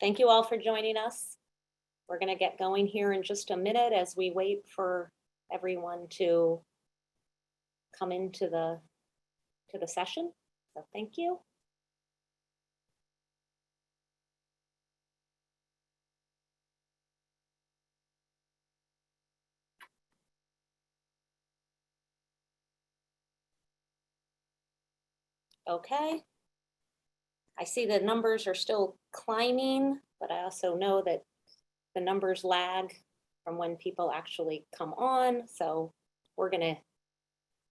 Thank you all for joining us. We're going to get going here in just a minute as we wait for everyone to come into the session. So thank you. Okay. I see the numbers are still climbing, but I also know that the numbers lag from when people actually come on. So we're going to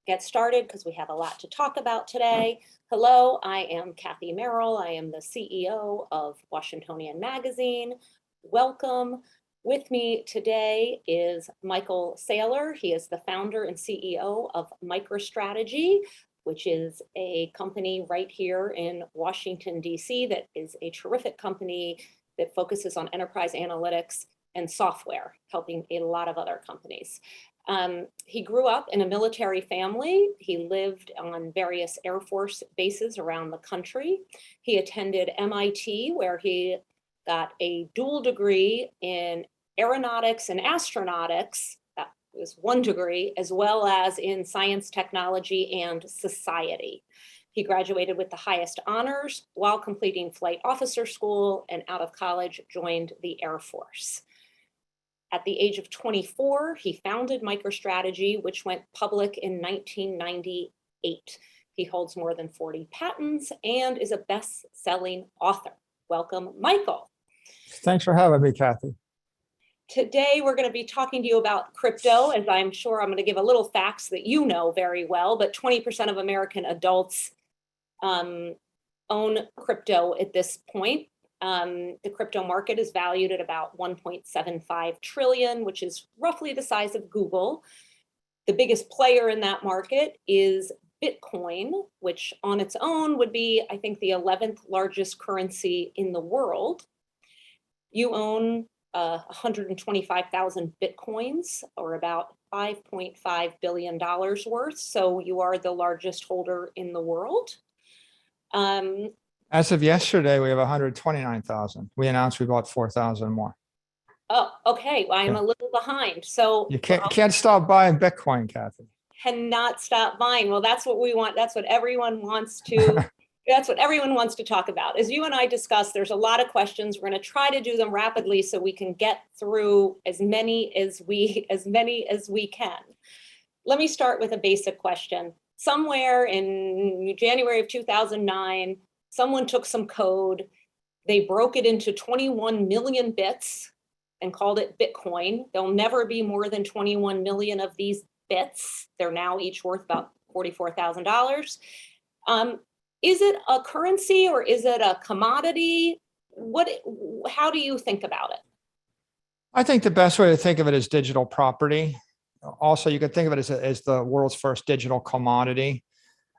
get started because we have a lot to talk about today. Hello, I am Kathy Merrill. I am the CEO of Washingtonian Magazine. Welcome. With me today is Michael Saylor. He is the founder and CEO of MicroStrategy, which is a company right here in Washington, D.C. that is a terrific company that focuses on enterprise analytics and software, helping a lot of other companies. He grew up in a military family. He lived on various Air Force bases around the country. He attended MIT, where he got a dual degree in aeronautics and astronautics. That was one degree, as well as in science, technology, and society. He graduated with the highest honors while completing flight officer school, and out of college joined the Air Force. At the age of 24, he founded MicroStrategy, which went public in 1998. He holds more than 40 patents and is a best-selling author. Welcome, Michael. Thanks for having me, Kathy. Today, we're going to be talking to you about crypto, as I'm sure I'm going to give a little facts that you know very well, but 20% of American adults own crypto at this point. The crypto market is valued at about 1.75 trillion, which is roughly the size of Google. The biggest player in that market is Bitcoin, which on its own would be, I think, the 11th largest currency in the world. You own 125,000 Bitcoins, or about $5.5 billion worth. So you are the largest holder in the world. As of yesterday, we have 129,000. We announced we bought 4,000 more. Oh, okay. Well, I'm a little behind. So you can't stop buying Bitcoin, Kathy. Cannot stop buying. Well, that's what we want. That's what everyone wants to. That's what everyone wants to talk about. As you and I discussed, there's a lot of questions. We're going to try to do them rapidly so we can get through as many as we can. Let me start with a basic question. Somewhere in January of 2009. Someone took some code, they broke it into 21 million bits and called it Bitcoin. There'll never be more than 21 million of these bits. They're now each worth about $44,000. Is it a currency or is it a commodity? How do you think about it? I think the best way to think of it is digital property. Also, you could think of it as the world's first digital commodity.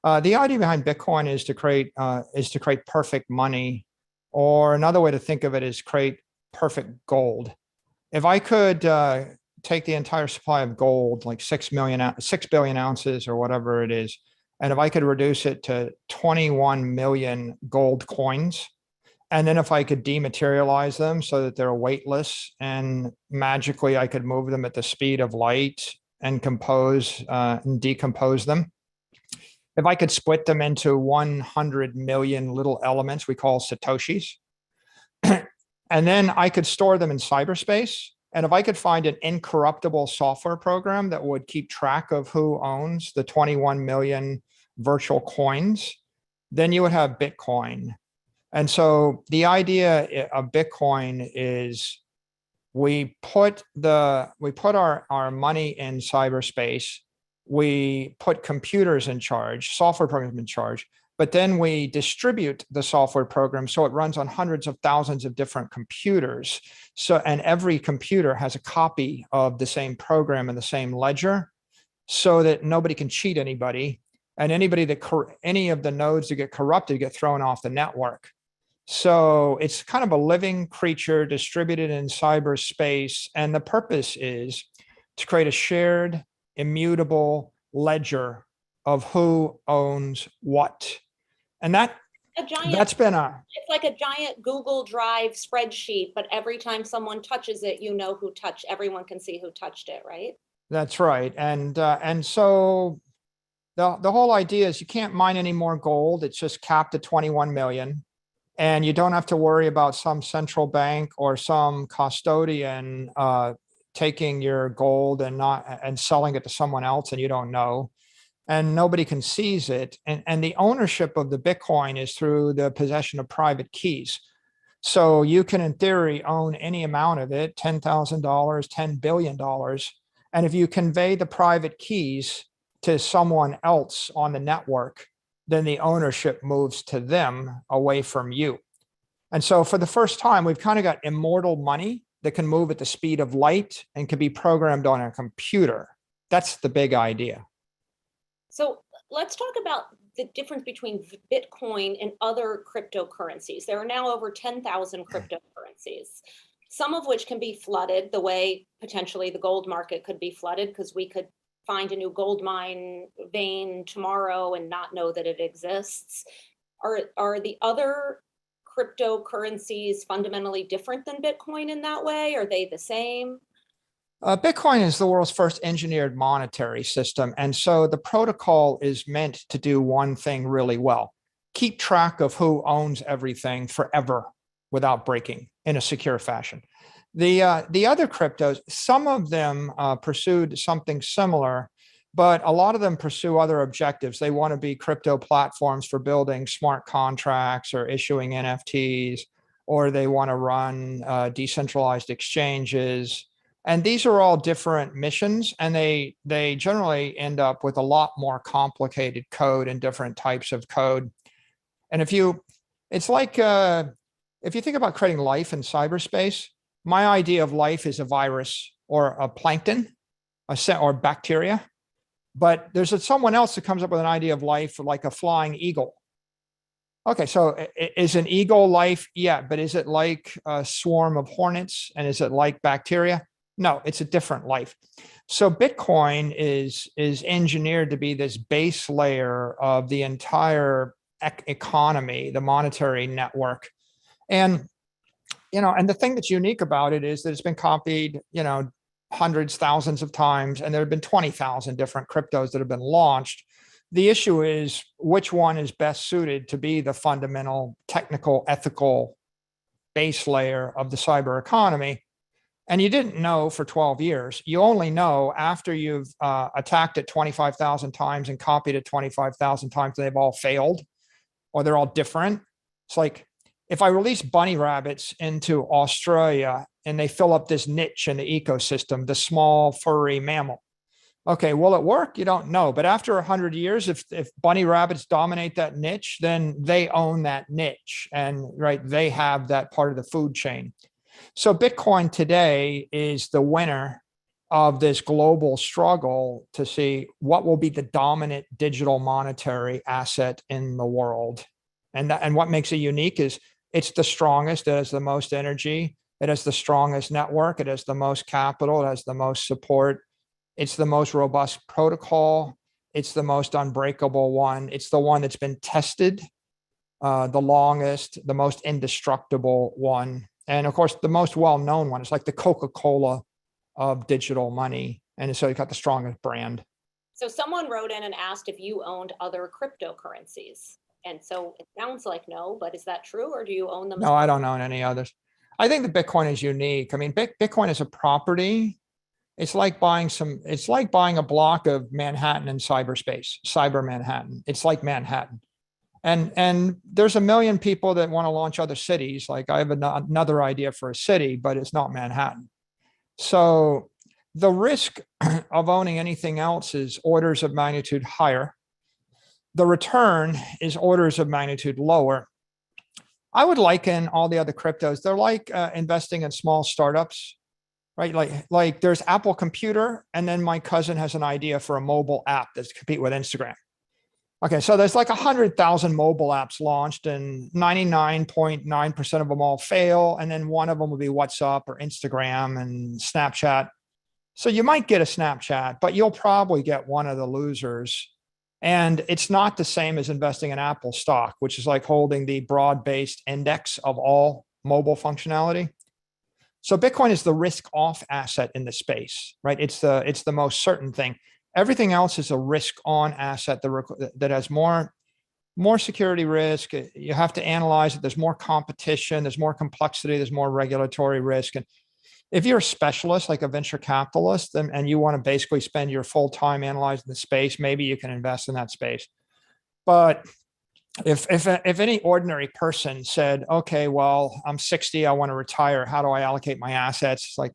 The idea behind Bitcoin is to create perfect money, or another way to think of it is create perfect gold. If I could take the entire supply of gold, like 6 billion ounces or whatever it is, and if I could reduce it to 21 million gold coins, and then if I could dematerialize them so that they're weightless and magically I could move them at the speed of light and compose and decompose them. If I could split them into 100 million little elements we call Satoshis, and then I could store them in cyberspace. And if I could find an incorruptible software program that would keep track of who owns the 21 million virtual coins, then you would have Bitcoin. And so the idea of Bitcoin is we put our money in cyberspace. We put computers in charge, software programs in charge, but then we distribute the software program so it runs on hundreds of thousands of different computers. And every computer has a copy of the same program in the same ledger so that nobody can cheat anybody. And any of the nodes that get corrupted get thrown off the network. So it's kind of a living creature distributed in cyberspace. And the purpose is to create a shared, immutable ledger of who owns what. And that A giant, That's been a, it's like a giant Google Drive spreadsheet, but every time someone touches it, you know who touched, everyone can see who touched it, right? that's right. And so the whole idea is you can't mine any more gold. It's just capped at 21 million. And you don't have to worry about some central bank or some custodian taking your gold and not and selling it to someone else and you don't know. And nobody can seize it. And the ownership of the Bitcoin is through the possession of private keys. So you can, in theory, own any amount of it, $10,000, $10 billion. And if you convey the private keys to someone else on the network, then the ownership moves to them away from you. And so for the first time, we've kind of got immortal money that can move at the speed of light and can be programmed on a computer. That's the big idea. So let's talk about the difference between Bitcoin and other cryptocurrencies. There are now over 10,000 cryptocurrencies, some of which can be flooded the way potentially the gold market could be flooded, because we could find a new gold mine vein tomorrow and not know that it exists. Are the other cryptocurrencies fundamentally different than Bitcoin in that way? Are they the same? Bitcoin is the world's first engineered monetary system. And so the protocol is meant to do one thing really well: keep track of who owns everything forever without breaking in a secure fashion. The other cryptos, some of them pursued something similar, but a lot of them pursue other objectives. They want to be crypto platforms for building smart contracts or issuing NFTs, or they want to run decentralized exchanges. And these are all different missions, and they generally end up with a lot more complicated code and different types of code. And it's like if you think about creating life in cyberspace, my idea of life is a virus or a plankton, or bacteria. But there's someone else that comes up with an idea of life like a flying eagle. Okay, so is an eagle life? Yeah, but is it like a swarm of hornets? And is it like bacteria? No, it's a different life. So Bitcoin is engineered to be this base layer of the entire economy, the monetary network. And and the thing that's unique about it is that it's been copied, hundreds, thousands of times, and there have been 20,000 different cryptos that have been launched. The issue is which one is best suited to be the fundamental technical, ethical base layer of the cyber economy. And you didn't know for 12 years. You only know after you've attacked it 25,000 times and copied it 25,000 times, they've all failed or they're all different. It's like if I release bunny rabbits into Australia and they fill up this niche in the ecosystem, the small furry mammal. Okay, will it work? You don't know. But after 100 years, if bunny rabbits dominate that niche, then they own that niche and they have that part of the food chain. So Bitcoin today is the winner of this global struggle to see what will be the dominant digital monetary asset in the world. And what makes it unique is it's the strongest, it has the most energy, it has the strongest network, it has the most capital, it has the most support, it's the most robust protocol, it's the most unbreakable one, it's the one that's been tested the longest, the most indestructible one. And of course, the most well-known one is like the Coca-Cola of digital money. And so you got the strongest brand. So someone wrote in and asked if you owned other cryptocurrencies. And so it sounds like no, but is that true, or do you own them? No, I don't own any others. I think the Bitcoin is unique. I mean, Bitcoin is a property. It's like buying a block of Manhattan in cyberspace, cyber Manhattan. It's like Manhattan. And there's a million people that want to launch other cities. Like I have another idea for a city, but it's not Manhattan. So the risk of owning anything else is orders of magnitude higher. The return is orders of magnitude lower. I would liken all the other cryptos. They're like investing in small startups, right? Like there's Apple Computer, and then my cousin has an idea for a mobile app that's compete with Instagram. Okay, so there's like 100,000 mobile apps launched, and 99.9% of them all fail. And then one of them will be WhatsApp or Instagram and Snapchat. So you might get a Snapchat, but you'll probably get one of the losers. And it's not the same as investing in Apple stock, which is like holding the broad-based index of all mobile functionality. So Bitcoin is the risk-off asset in the space, right? It's the most certain thing. Everything else is a risk-on asset that has more security risk. You have to analyze it. There's more competition. There's more complexity. There's more regulatory risk. And if you're a specialist, like a venture capitalist, and you want to basically spend your full time analyzing the space, maybe you can invest in that space. But if any ordinary person said, okay, well, I'm 60, I want to retire, how do I allocate my assets? It's like,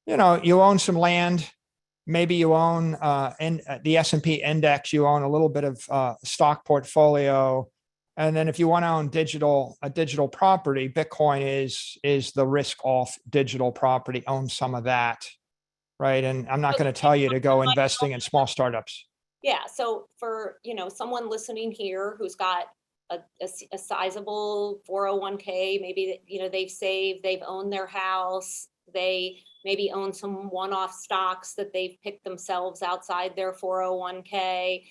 you own some land, maybe you own the S&P index, you own a little bit of stock portfolio. And then if you want to own a digital property, Bitcoin is the risk off digital property, own some of that. Right. And I'm not going to tell you to go investing in small startups. Yeah. So for, someone listening here who's got a sizable 401k, maybe, they've saved, they've owned their house, they maybe own some one-off stocks that they've picked themselves outside their 401k.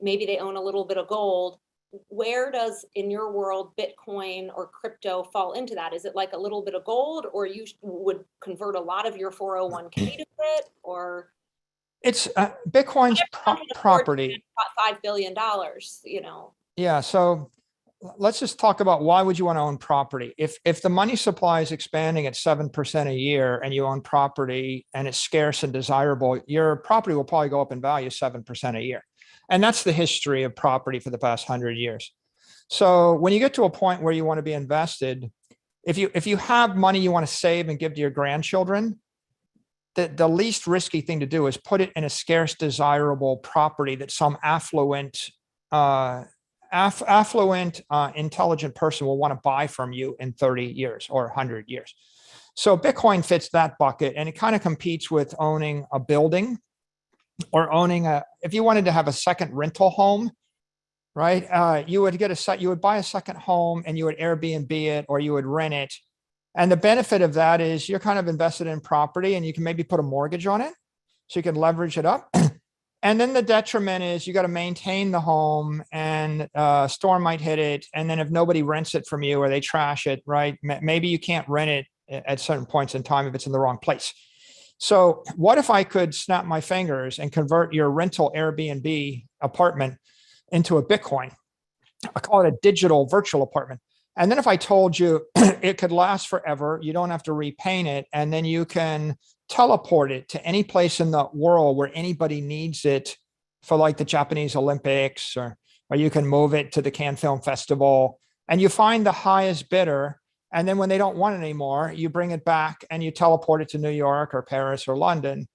Maybe they own a little bit of gold. Where does, in your world, Bitcoin or crypto fall into that? Is it like a little bit of gold, or you would convert a lot of your 401k to it, or? It's Bitcoin's property. $5 billion, Yeah. So let's just talk about why would you want to own property? If the money supply is expanding at 7% a year and you own property and it's scarce and desirable, your property will probably go up in value 7% a year. And that's the history of property for the past 100 years. So when you get to a point where you want to be invested, if you have money you want to save and give to your grandchildren, the least risky thing to do is put it in a scarce, desirable property that some affluent, intelligent person will want to buy from you in 30 years or 100 years. So Bitcoin fits that bucket, and it kind of competes with owning a building or if you wanted to have a second rental home, right? You would buy a second home and you would Airbnb it or you would rent it. And the benefit of that is you're kind of invested in property and you can maybe put a mortgage on it so you can leverage it up. And then the detriment is you got to maintain the home, and a storm might hit it. And then if nobody rents it from you or they trash it, right? Maybe you can't rent it at certain points in time if it's in the wrong place. So what if I could snap my fingers and convert your rental Airbnb apartment into a Bitcoin? I call it a digital virtual apartment. And then if I told you it could last forever, you don't have to repaint it, and then you can teleport it to any place in the world where anybody needs it for like the Japanese Olympics, or you can move it to the Cannes Film Festival, and you find the highest bidder. And then when they don't want it anymore, you bring it back and you teleport it to New York or Paris or London.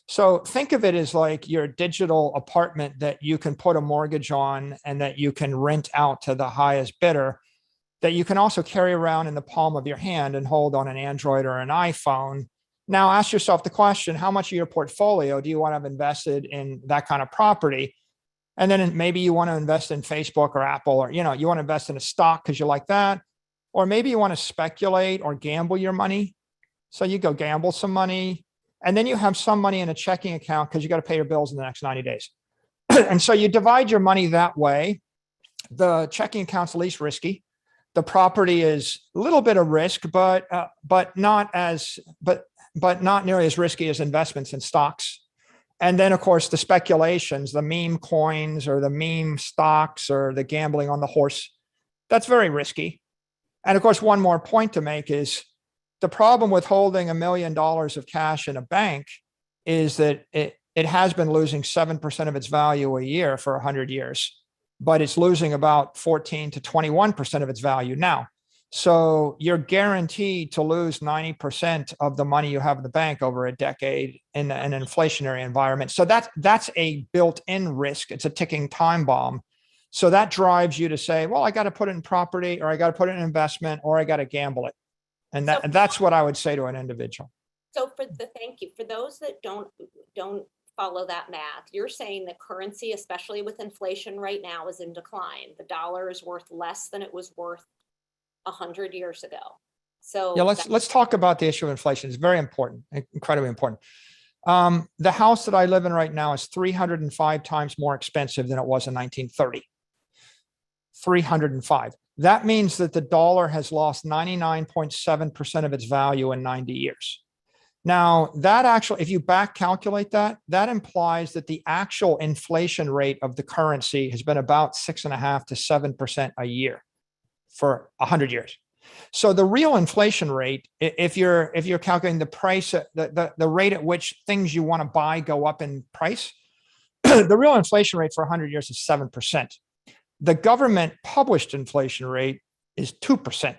So think of it as like your digital apartment that you can put a mortgage on and that you can rent out to the highest bidder, that you can also carry around in the palm of your hand and hold on an Android or an iPhone. Now ask yourself the question, how much of your portfolio do you want to have invested in that kind of property? And then maybe you want to invest in Facebook or Apple, or, you want to invest in a stock because you like that. Or maybe you want to speculate or gamble your money. So you go gamble some money, and then you have some money in a checking account because you got to pay your bills in the next 90 days. And so you divide your money that way. The checking account's least risky. The property is a little bit of risk, but not nearly as risky as investments in stocks. And then, of course, the speculations, the meme coins or the meme stocks or the gambling on the horse, that's very risky. And of course, one more point to make is the problem with holding $1 million of cash in a bank is that it has been losing 7% of its value a year for 100 years, but it's losing about 14 to 21% of its value now. So you're guaranteed to lose 90% of the money you have in the bank over a decade in an inflationary environment. So that's a built-in risk. It's a ticking time bomb. So that drives you to say, well, I got to put it in property, or I got to put it in investment, or I got to gamble it. And that's what I would say to an individual. So thank you. For those that don't follow that math, you're saying that currency, especially with inflation right now, is in decline. The dollar is worth less than it was worth 100 years ago. So yeah, let's talk about the issue of inflation. It's very important, incredibly important. The house that I live in right now is 305 times more expensive than it was in 1930. 305. That means that the dollar has lost 99.7% of its value in 90 years. Now, that actually, if you back calculate that, that implies that the actual inflation rate of the currency has been about 6.5 to 7% a year for 100 years. So the real inflation rate, if you're calculating the price, the rate at which things you want to buy go up in price, the real inflation rate for 100 years is 7%. The government published inflation rate is 2%.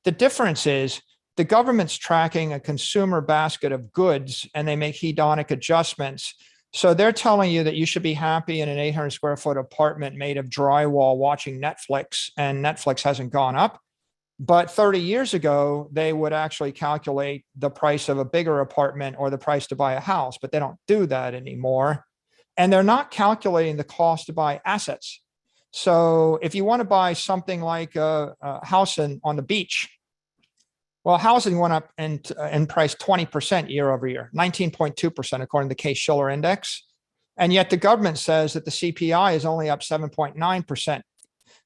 The difference is the government's tracking a consumer basket of goods and they make hedonic adjustments. So they're telling you that you should be happy in an 800 square foot apartment made of drywall watching Netflix, and Netflix hasn't gone up. But 30 years ago, they would actually calculate the price of a bigger apartment or the price to buy a house, but they don't do that anymore. And they're not calculating the cost to buy assets. So if you want to buy something like a house on the beach, well, housing went up in price 20% year over year, 19.2% according to the Case-Shiller index. And yet the government says that the CPI is only up 7.9%.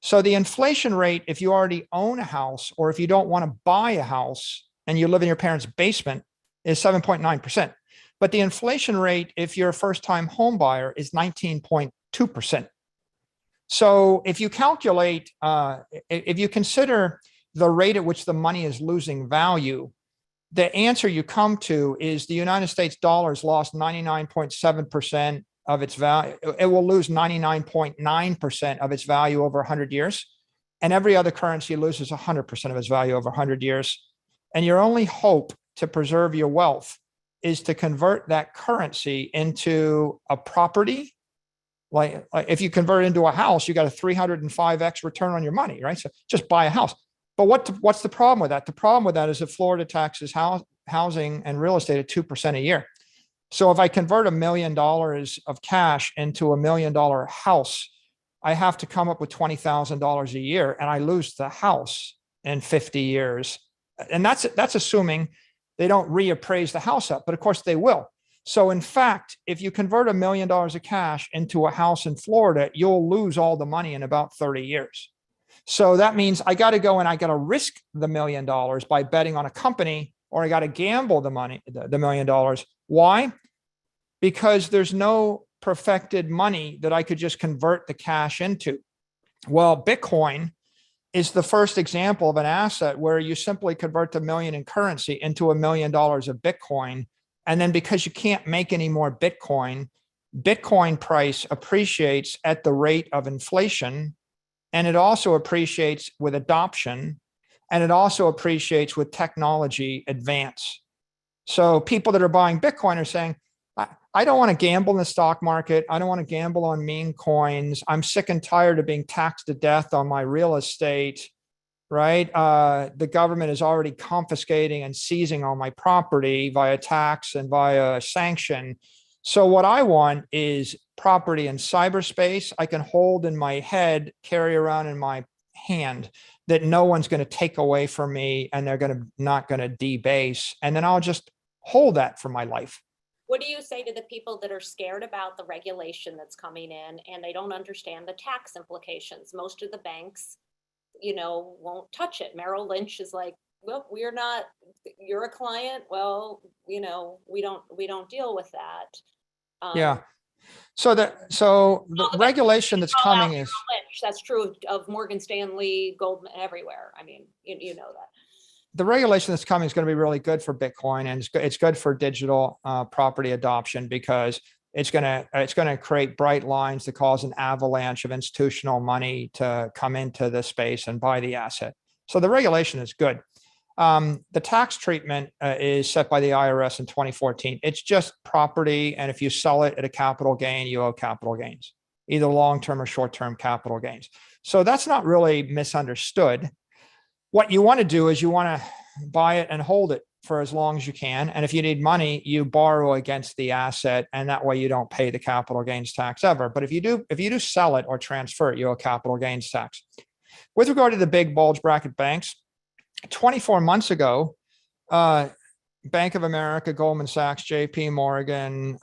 So the inflation rate, if you already own a house or if you don't want to buy a house and you live in your parents' basement, is 7.9%. But the inflation rate, if you're a first-time home buyer, is 19.2%. So if you calculate, if you consider the rate at which the money is losing value, the answer you come to is the United States dollar's lost 99.7% of its value. It will lose 99.9% of its value over 100 years. And every other currency loses 100% of its value over 100 years. And your only hope to preserve your wealth is to convert that currency into a property. Like if you convert it into a house, you got a 305x return on your money, right? So just buy a house. But what's the problem with that? The problem with that is that Florida taxes housing and real estate at 2% a year. So if I convert $1 million of cash into $1 million house, I have to come up with $20,000 a year, and I lose the house in 50 years. And that's assuming they don't reappraise the house up, but of course they will. So in fact, if you convert $1 million of cash into a house in Florida, you'll lose all the money in about 30 years. So that means I got to go and I got to risk the $1 million by betting on a company, or I got to gamble the money, the $1 million. Why? Because there's no perfected money that I could just convert the cash into. Well, Bitcoin is the first example of an asset where you simply convert the million in currency into $1 million of Bitcoin. And then because you can't make any more Bitcoin, Bitcoin price appreciates at the rate of inflation. And it also appreciates with adoption. And it also appreciates with technology advance. So people that are buying Bitcoin are saying, I don't want to gamble in the stock market. I don't want to gamble on meme coins. I'm sick and tired of being taxed to death on my real estate, right? The government is already confiscating and seizing all my property via tax and via sanction. So what I want is property in cyberspace I can hold in my head, carry around in my hand, that no one's going to take away from me, and they're not going to debase. And then I'll just hold that for my life. What do you say to the people that are scared about the regulation that's coming in and they don't understand the tax implications? Most of the banks, won't touch it. Merrill Lynch is like, well, you're a client. Well, we don't deal with that. Yeah. So the regulation that's coming is, Lynch. That's true of Morgan Stanley, Goldman, everywhere. I mean, you know that. The regulation that's coming is going to be really good for Bitcoin, and it's good for digital property adoption, because it's going to create bright lines that cause an avalanche of institutional money to come into the space and buy the asset. So the regulation is good. The tax treatment is set by the IRS in 2014. It's just property, and if you sell it at a capital gain, you owe capital gains, either long-term or short-term capital gains. So that's not really misunderstood. What you want to do is you want to buy it and hold it for as long as you can. And if you need money, you borrow against the asset, and that way you don't pay the capital gains tax ever. But if you do sell it or transfer it, you owe capital gains tax. With regard to the big bulge bracket banks, 24 months ago, Bank of America, Goldman Sachs, JP Morgan,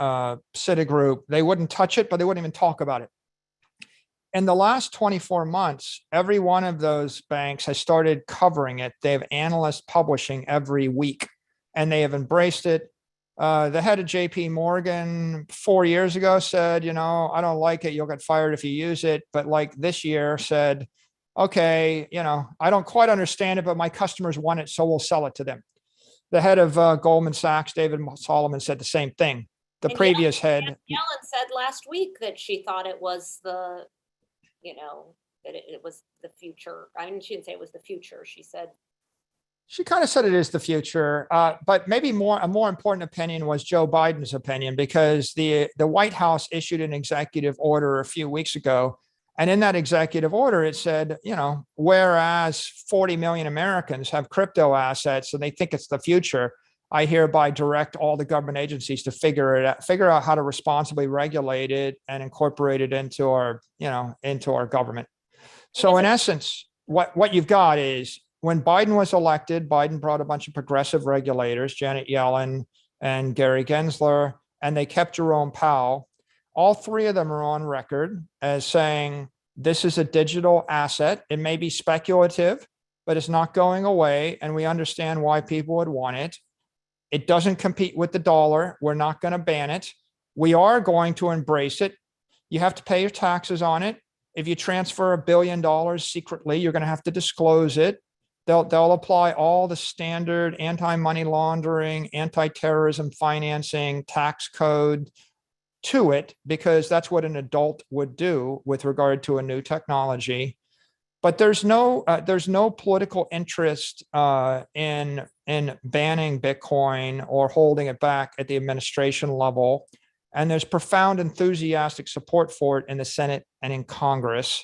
Citigroup, they wouldn't touch it, but they wouldn't even talk about it. In the last 24 months, every one of those banks has started covering it. They have analysts publishing every week, and they have embraced it. The head of JP Morgan 4 years ago said, I don't like it. You'll get fired if you use it. But like this year said, okay, I don't quite understand it, but my customers want it, so we'll sell it to them. The head of Goldman Sachs, David Solomon, said the same thing. The And previous head. Yellen said last week that she thought it was that it was the future. I mean, she didn't say it was the future. She kind of said it is the future, but maybe a more important opinion was Joe Biden's opinion, because the White House issued an executive order a few weeks ago. And in that executive order, it said, whereas 40 million Americans have crypto assets and they think it's the future, I hereby direct all the government agencies to figure out how to responsibly regulate it and incorporate it into our government. So in essence, what you've got is, when Biden was elected, Biden brought a bunch of progressive regulators, Janet Yellen and Gary Gensler, and they kept Jerome Powell. All three of them are on record as saying, this is a digital asset. It may be speculative, but it's not going away. And we understand why people would want it. It doesn't compete with the dollar. We're not going to ban it. We are going to embrace it. You have to pay your taxes on it. If you transfer $1 billion secretly, you're going to have to disclose it. They'll apply all the standard anti-money laundering, anti-terrorism financing, tax code to it, because that's what an adult would do with regard to a new technology. But there's no political interest in banning Bitcoin or holding it back at the administration level. And there's profound enthusiastic support for it in the Senate and in Congress.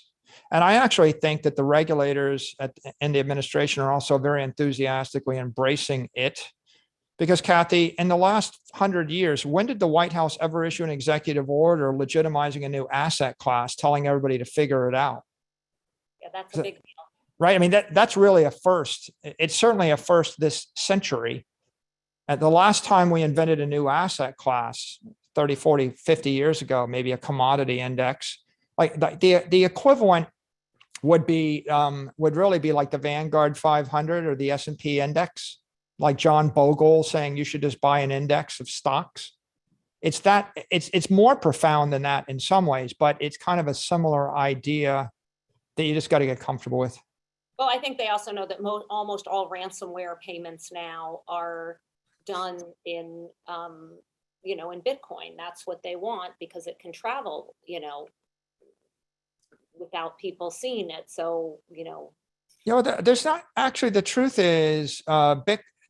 And I actually think that the regulators in the administration are also very enthusiastically embracing it. Because, Kathy, in the last 100 years, when did the White House ever issue an executive order legitimizing a new asset class, telling everybody to figure it out? Yeah, that's a big deal. Right. I mean, that's really a first. It's certainly a first this century. At the last time we invented a new asset class, 30, 40, 50 years ago, maybe a commodity index, like the equivalent would really be like the Vanguard 500 or the S&P index, like John Bogle saying you should just buy an index of stocks. It's more profound than that in some ways, but it's kind of a similar idea that you just got to get comfortable with. Well, I think they also know that almost all ransomware payments now are done in in Bitcoin. That's what they want, because it can travel, without people seeing it. So, there's not actually, the truth is,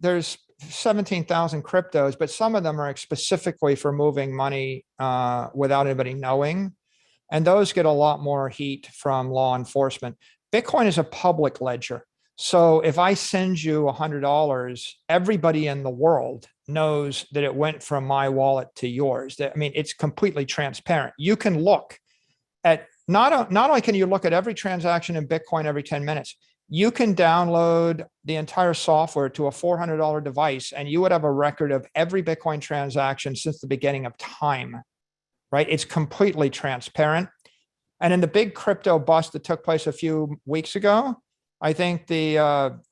there's 17,000 cryptos, but some of them are specifically for moving money without anybody knowing. And those get a lot more heat from law enforcement. Bitcoin is a public ledger. So if I send you $100, everybody in the world knows that it went from my wallet to yours. I mean, it's completely transparent. You can look at, not only can you look at every transaction in Bitcoin every 10 minutes, you can download the entire software to a $400 device, and you would have a record of every Bitcoin transaction since the beginning of time, right? It's completely transparent. And in the big crypto bust that took place a few weeks ago, I think the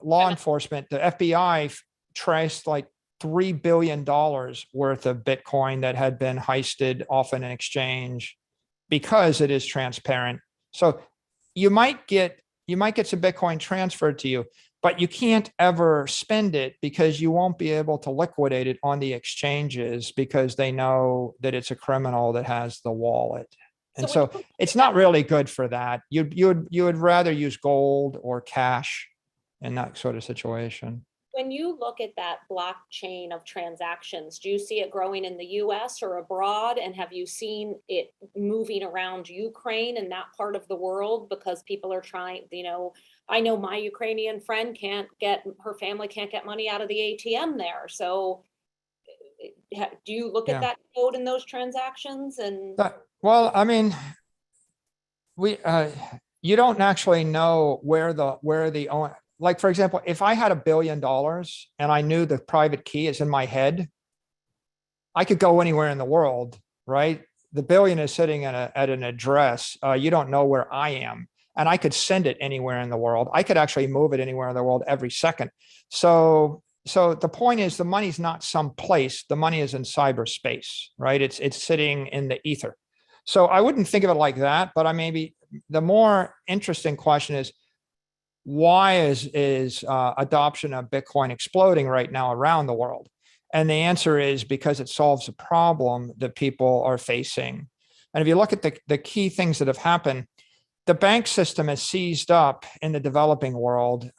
law enforcement, the FBI, traced like $3 billion worth of Bitcoin that had been heisted off an exchange because it is transparent. So you might get some Bitcoin transferred to you, but you can't ever spend it because you won't be able to liquidate it on the exchanges because they know that it's a criminal that has the wallet. And so it's not really good for that. You would rather use gold or cash in that sort of situation. When you look at that blockchain of transactions, do you see it growing in the US or abroad? And have you seen it moving around Ukraine and that part of the world? Because people are trying, I know my Ukrainian friend her family can't get money out of the ATM there. So do you look at that code in those transactions? Well, I mean, you don't actually know where the like, for example, if I had $1 billion and I knew the private key is in my head, I could go anywhere in the world, right? The billion is sitting at an address. You don't know where I am. And I could send it anywhere in the world. I could actually move it anywhere in the world every second. So the point is, the money's not someplace. The money is in cyberspace, right? It's sitting in the ether. So I wouldn't think of it like that. But I maybe the more interesting question is, why is adoption of Bitcoin exploding right now around the world? And the answer is because it solves a problem that people are facing. And if you look at the key things that have happened, the bank system is seized up in the developing world,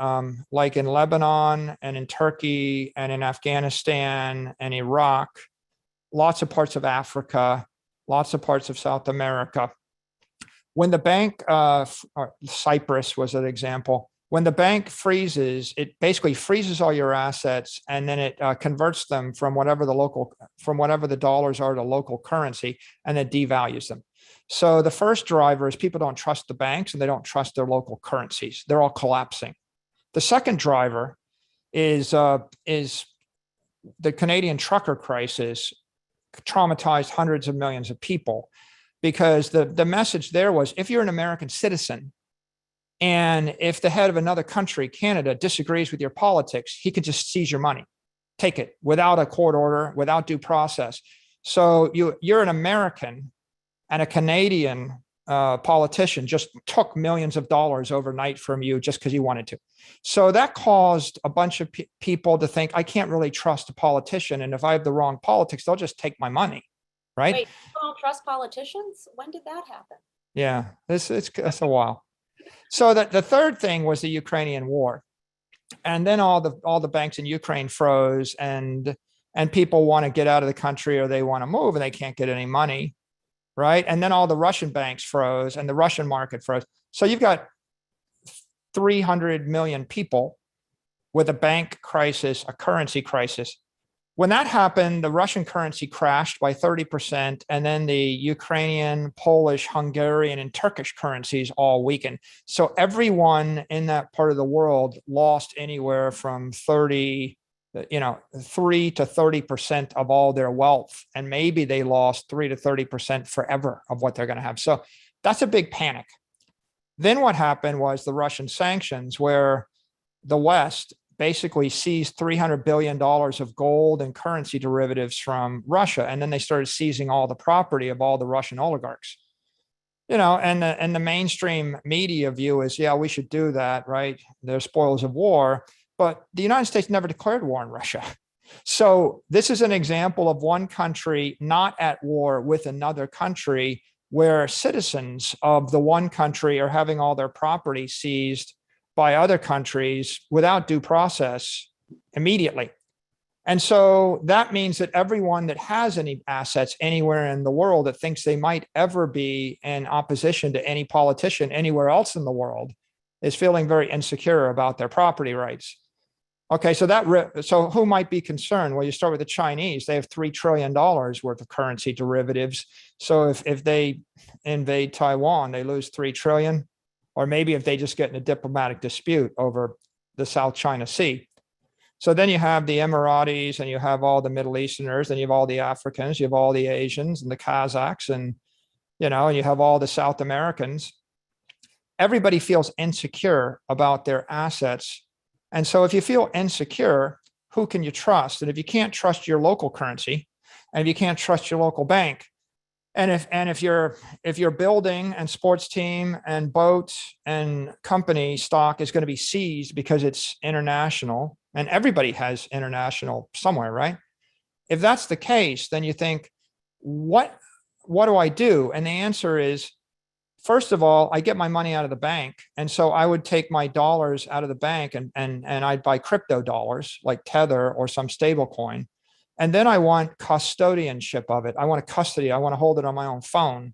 like in Lebanon and in Turkey and in Afghanistan and Iraq, lots of parts of Africa, lots of parts of South America. When the bank, Cyprus was an example, when the bank freezes, it basically freezes all your assets, and then it converts them from whatever the dollars are to local currency, and then devalues them. So the first driver is people don't trust the banks and they don't trust their local currencies. They're all collapsing. The second driver is the Canadian trucker crisis traumatized hundreds of millions of people, because the message there was, if you're an American citizen, and if the head of another country, Canada, disagrees with your politics, he can just seize your money, take it without a court order, without due process. So you're an American, and a Canadian politician just took millions of dollars overnight from you just because he wanted to. So that caused a bunch of people to think, I can't really trust a politician. And if I have the wrong politics, they'll just take my money, right? Wait, you don't trust politicians? When did that happen? Yeah, it's a while. So that the third thing was the Ukrainian war. And then all the banks in Ukraine froze, and people want to get out of the country, or they want to move and they can't get any money. Right. And then all the Russian banks froze and the Russian market froze. So you've got 300 million people with a bank crisis, a currency crisis. When that happened, the Russian currency crashed by 30%. And then the Ukrainian, Polish, Hungarian, and Turkish currencies all weakened. So everyone in that part of the world lost anywhere from 3 to 30% of all their wealth. And maybe they lost 3 to 30% forever of what they're going to have. So that's a big panic. Then what happened was the Russian sanctions, where the West basically seized $300 billion of gold and currency derivatives from Russia. And then they started seizing all the property of all the Russian oligarchs. And the mainstream media view is, yeah, we should do that, right? They're spoils of war. But the United States never declared war on Russia. So this is an example of one country not at war with another country, where citizens of the one country are having all their property seized by other countries without due process immediately. And so that means that everyone that has any assets anywhere in the world that thinks they might ever be in opposition to any politician anywhere else in the world is feeling very insecure about their property rights. Okay, so who might be concerned? Well, you start with the Chinese. They have $3 trillion worth of currency derivatives. So if they invade Taiwan, they lose $3 trillion. Or maybe if they just get in a diplomatic dispute over the South China Sea. So then you have the Emiratis, and you have all the Middle Easterners, and you have all the Africans, you have all the Asians and the Kazakhs, and you have all the South Americans. Everybody feels insecure about their assets. And so if you feel insecure, who can you trust? And if you can't trust your local currency, and if you can't trust your local bank, and if your building and sports team and boat and company stock is going to be seized because it's international, and everybody has international somewhere, right? If that's the case, then you think, what do I do? And the answer is, first of all, I get my money out of the bank. And so I would take my dollars out of the bank and I'd buy crypto dollars like Tether or some stable coin. And then I want custodianship of it. I want custody. I want to hold it on my own phone.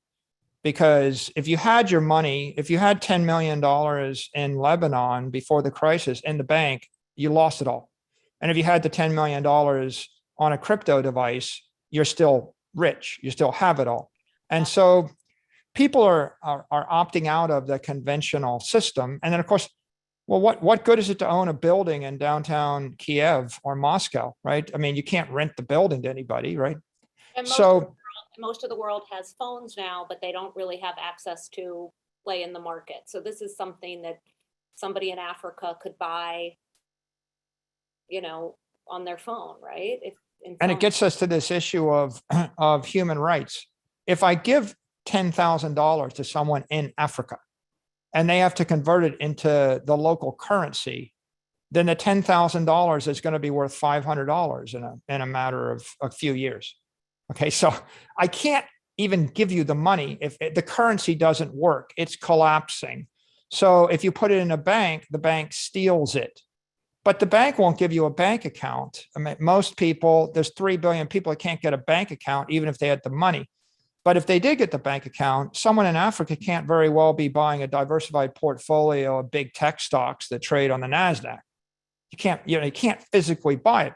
Because if you had your money, if you had $10 million in Lebanon before the crisis in the bank, you lost it all. And if you had the $10 million on a crypto device, you're still rich. You still have it all. And so people are opting out of the conventional system. And then, of course, Well, what good is it to own a building in downtown Kiev or Moscow, right? I mean, you can't rent the building to anybody, right? And So most of the world has phones now, but they don't really have access to play in the market. So this is something that somebody in Africa could buy, you know, on their phone, right? If in and it phone. gets us to this issue of of human rights. If I give $10,000 to someone in Africa and they have to convert it into the local currency, then the $10,000 is going to be worth $500 in a matter of a few years. Okay, so I can't even give you the money if the currency doesn't work. It's collapsing. So if you put it in a bank, the bank steals it. But the bank won't give you a bank account. I mean, most people, there's 3 billion people that can't get a bank account, even if they had the money. But if they did get the bank account, someone in Africa can't very well be buying a diversified portfolio of big tech stocks that trade on the NASDAQ. You can't physically buy it.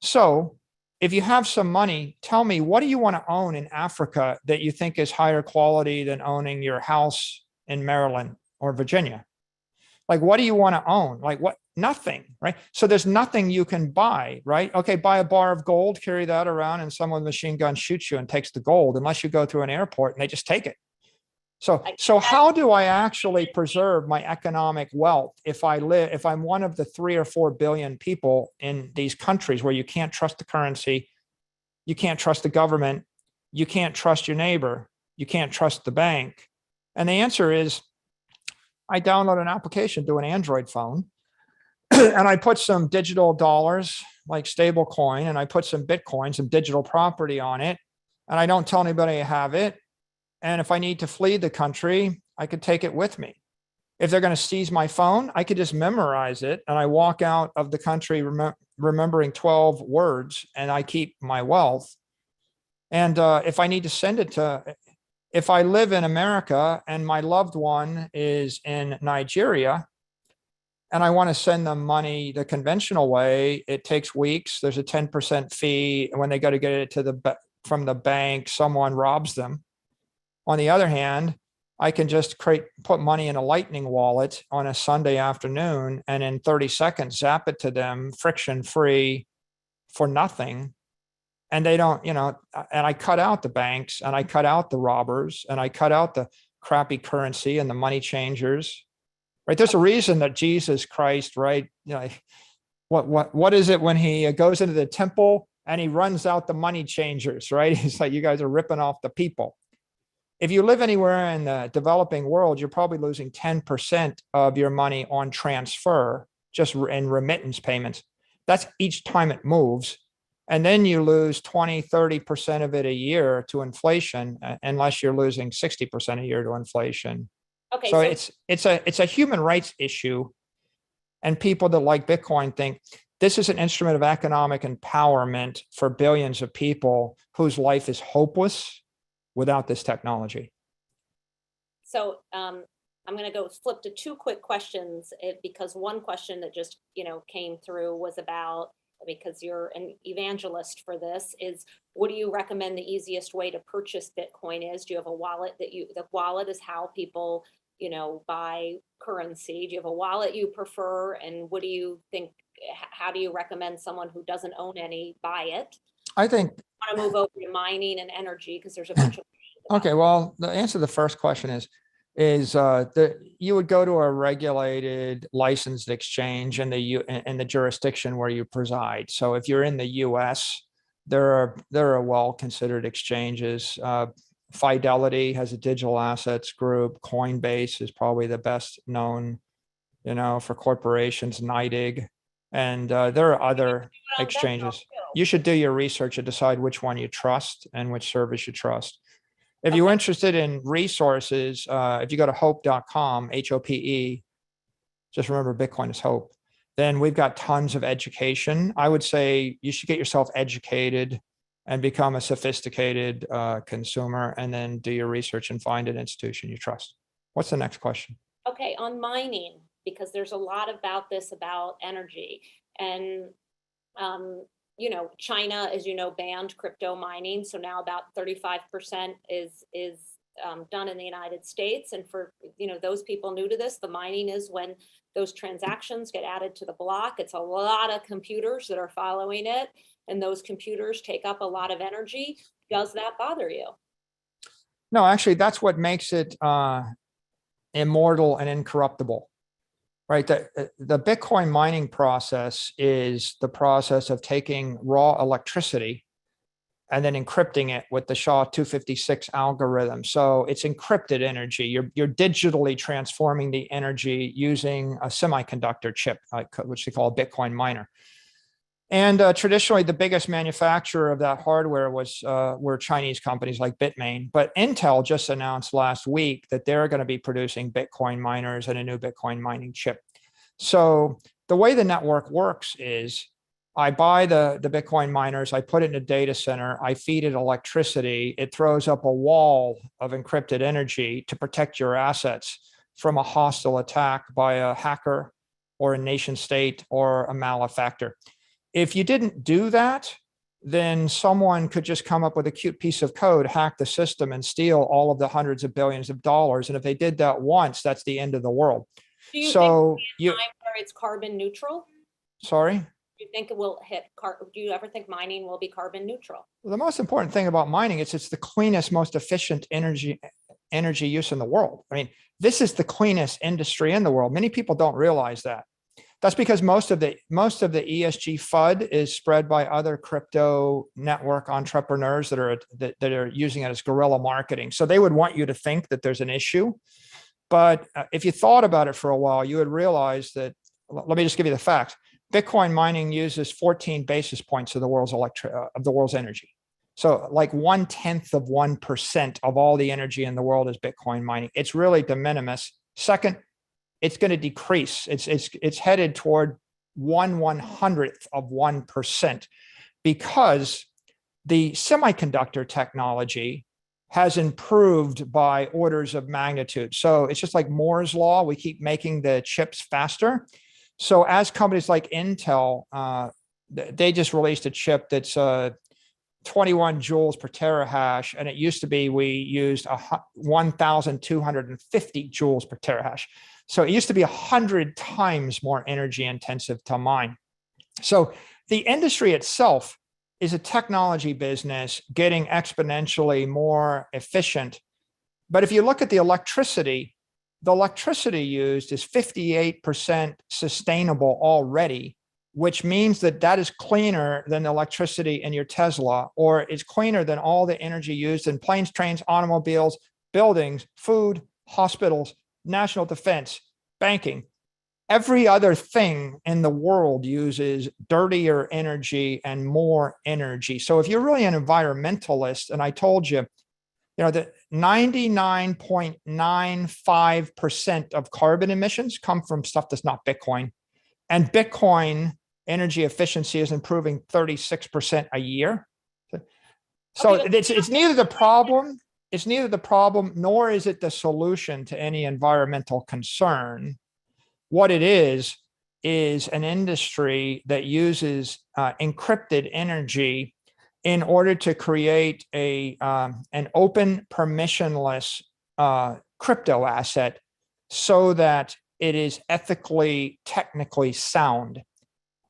So if you have some money, tell me, what do you want to own in Africa that you think is higher quality than owning your house in Maryland or Virginia? Like, what do you want to own? Like, what? Nothing, right? So there's nothing you can buy, right? Okay, buy a bar of gold, carry that around, and someone with a machine gun shoots you and takes the gold, unless you go through an airport and they just take it. So how do I actually preserve my economic wealth if I'm one of the 3 or 4 billion people in these countries where you can't trust the currency, you can't trust the government, you can't trust your neighbor, you can't trust the bank? And the answer is, I download an application to an Android phone and I put some digital dollars like stable coin, and I put some Bitcoin, some digital property on it. And I don't tell anybody I have it. And if I need to flee the country, I could take it with me. If they're going to seize my phone, I could just memorize it. And I walk out of the country remembering 12 words, and I keep my wealth. And if I need to send it if I live in America and my loved one is in Nigeria, and I want to send them money the conventional way, it takes weeks. There's a 10% fee. And when they go to get it from the bank, someone robs them. On the other hand, I can just put money in a Lightning wallet on a Sunday afternoon, and in 30 seconds, zap it to them friction free for nothing. And they don't, and I cut out the banks, and I cut out the robbers, and I cut out the crappy currency and the money changers, right? There's a reason that Jesus Christ, right? What is it when he goes into the temple and he runs out the money changers, right? He's like, you guys are ripping off the people. If you live anywhere in the developing world, you're probably losing 10% of your money on transfer, just in remittance payments. That's each time it moves. And then you lose 20, 30% of it a year to inflation, unless you're losing 60% a year to inflation. Okay, so it's a human rights issue. And people that like Bitcoin think this is an instrument of economic empowerment for billions of people whose life is hopeless without this technology. So I'm going to go flip to 2 quick questions, because one question that just came through was about, because you're an evangelist for this, is what do you recommend the easiest way to purchase Bitcoin is? Do you have a wallet the wallet is how people buy currency? Do you have a wallet you prefer? And what do you think, how do you recommend someone who doesn't own any buy it? I think I want to move over to mining and energy, because there's a bunch of okay, well, the answer to the first question is that you would go to a regulated licensed exchange in the jurisdiction where you preside. So if you're in the US, there are well considered exchanges. Fidelity has a digital assets group. Coinbase is probably the best known, for corporations. NYDIG, and there are other exchanges. You should do your research and decide which one you trust and which service you trust. If you're interested in resources, if you go to hope.com, HOPE, just remember Bitcoin is hope, then we've got tons of education. I would say you should get yourself educated and become a sophisticated consumer, and then do your research and find an institution you trust. What's the next question? Okay, on mining, because there's a lot about this, about energy. And China, as you know, banned crypto mining. So now about 35% is done in the United States. And for, those people new to this, the mining is when those transactions get added to the block. It's a lot of computers that are following it, and those computers take up a lot of energy. Does that bother you? No, actually, that's what makes it immortal and incorruptible, right? The Bitcoin mining process is the process of taking raw electricity and then encrypting it with the SHA-256 algorithm. So it's encrypted energy. You're digitally transforming the energy using a semiconductor chip, which they call a Bitcoin miner. And traditionally, the biggest manufacturer of that hardware were Chinese companies like Bitmain. But Intel just announced last week that they're going to be producing Bitcoin miners and a new Bitcoin mining chip. So the way the network works is I buy the Bitcoin miners, I put it in a data center, I feed it electricity, it throws up a wall of encrypted energy to protect your assets from a hostile attack by a hacker or a nation state or a malefactor. If you didn't do that, then someone could just come up with a cute piece of code, hack the system, and steal all of the hundreds of billions of dollars. And if they did that once, that's the end of the world. Do you think where it's carbon neutral? Sorry? Do you think it will do you ever think mining will be carbon neutral? Well, the most important thing about mining is it's the cleanest, most efficient energy use in the world. I mean, this is the cleanest industry in the world. Many people don't realize that. That's because most of the ESG FUD is spread by other crypto network entrepreneurs that are using it as guerrilla marketing. So they would want you to think that there's an issue. But if you thought about it for a while, you would realize that, let me just give you the facts. Bitcoin mining uses 14 basis points of the world's energy. So like 0.1% of all the energy in the world is Bitcoin mining. It's really de minimis. Second, it's going to decrease. It's headed toward 1/100th of 1% because the semiconductor technology has improved by orders of magnitude. So it's just like Moore's law. We keep making the chips faster. So as companies like Intel, they just released a chip that's 21 joules per terahash, and it used to be we used 1,250 joules per terahash. So it used to be 100 times more energy intensive to mine. So the industry itself is a technology business getting exponentially more efficient. But if you look at the electricity used is 58% sustainable already, which means that is cleaner than the electricity in your Tesla, or is cleaner than all the energy used in planes, trains, automobiles, buildings, food, hospitals, national defense, banking. Every other thing in the world uses dirtier energy and more energy. So if you're really an environmentalist, and I told you, that 99.95% of carbon emissions come from stuff that's not Bitcoin. And Bitcoin energy efficiency is improving 36% a year. So it's neither the problem, nor is it the solution to any environmental concern. What it is an industry that uses encrypted energy in order to create an open, permissionless crypto asset so that it is ethically, technically sound.